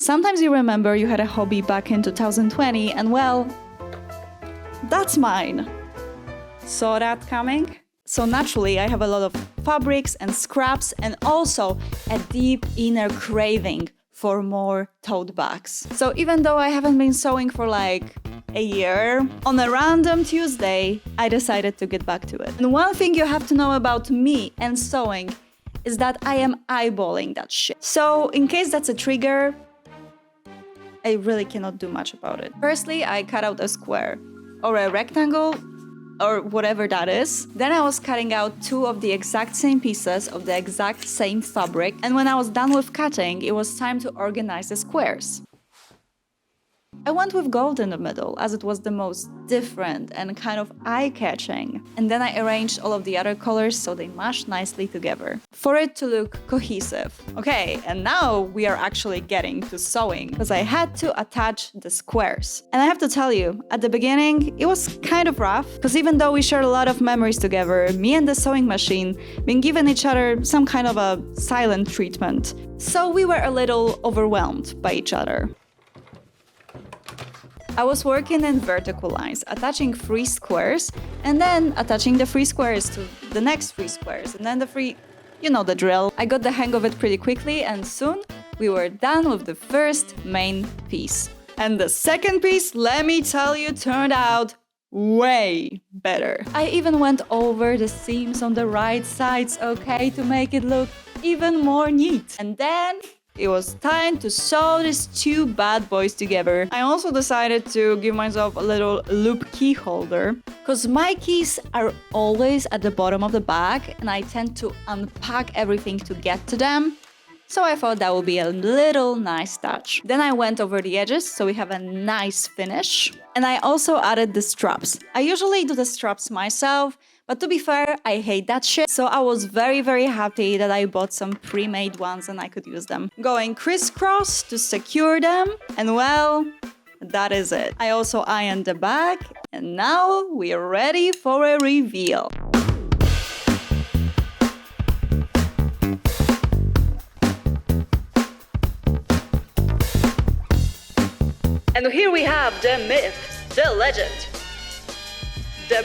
Sometimes you remember you had a hobby back in 2020 and well, that's mine. Saw that coming? So naturally, I have a lot of fabrics and scraps and also a deep inner craving for more tote bags. So even though I haven't been sewing for like a year, on a random Tuesday, I decided to get back to it. And one thing you have to know about me and sewing is that I am eyeballing that shit. So in case that's a trigger, I really cannot do much about it. Firstly, I cut out a square or a rectangle or whatever that is. Then I was cutting out 2 of the exact same pieces of the exact same fabric. And when I was done with cutting, it was time to organize the squares. I went with gold in the middle as it was the most different and kind of eye-catching. And then I arranged all of the other colors so they mashed nicely together for it to look cohesive. Okay, and now we are actually getting to sewing because I had to attach the squares. And I have to tell you, at the beginning, it was kind of rough because even though we shared a lot of memories together, me and the sewing machine been giving each other some kind of a silent treatment. So we were a little overwhelmed by each other. I was working in vertical lines, attaching 3 squares, and then attaching the 3 squares to the next 3 squares, and then the 3, you know the drill. I got the hang of it pretty quickly, and soon we were done with the first main piece. And the second piece, let me tell you, turned out way better. I even went over the seams on the right sides, okay, to make it look even more neat. And then it was time to sew these 2 bad boys together. I also decided to give myself a little loop key holder because my keys are always at the bottom of the bag and I tend to unpack everything to get to them. So I thought that would be a little nice touch. Then I went over the edges so we have a nice finish. And I also added the straps. I usually do the straps myself, but to be fair, I hate that shit. So I was very, very happy that I bought some pre-made ones and I could use them. Going crisscross to secure them. And well, that is it. I also ironed the bag and now we're ready for a reveal. And here we have the myth, the legend, the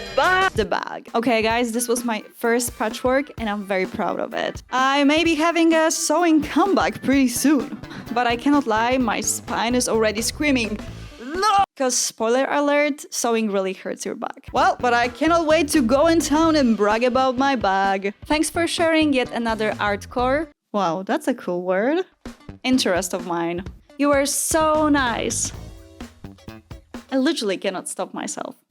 bag. Okay guys, this was my first patchwork and I'm very proud of it. I may be having a sewing comeback pretty soon, but I cannot lie, my spine is already screaming no! Because spoiler alert, sewing really hurts your back. Well, but I cannot wait to go in town and brag about my bag. Thanks for sharing yet another artcore. Wow, that's a cool word. Interest of mine. You were so nice. I literally cannot stop myself.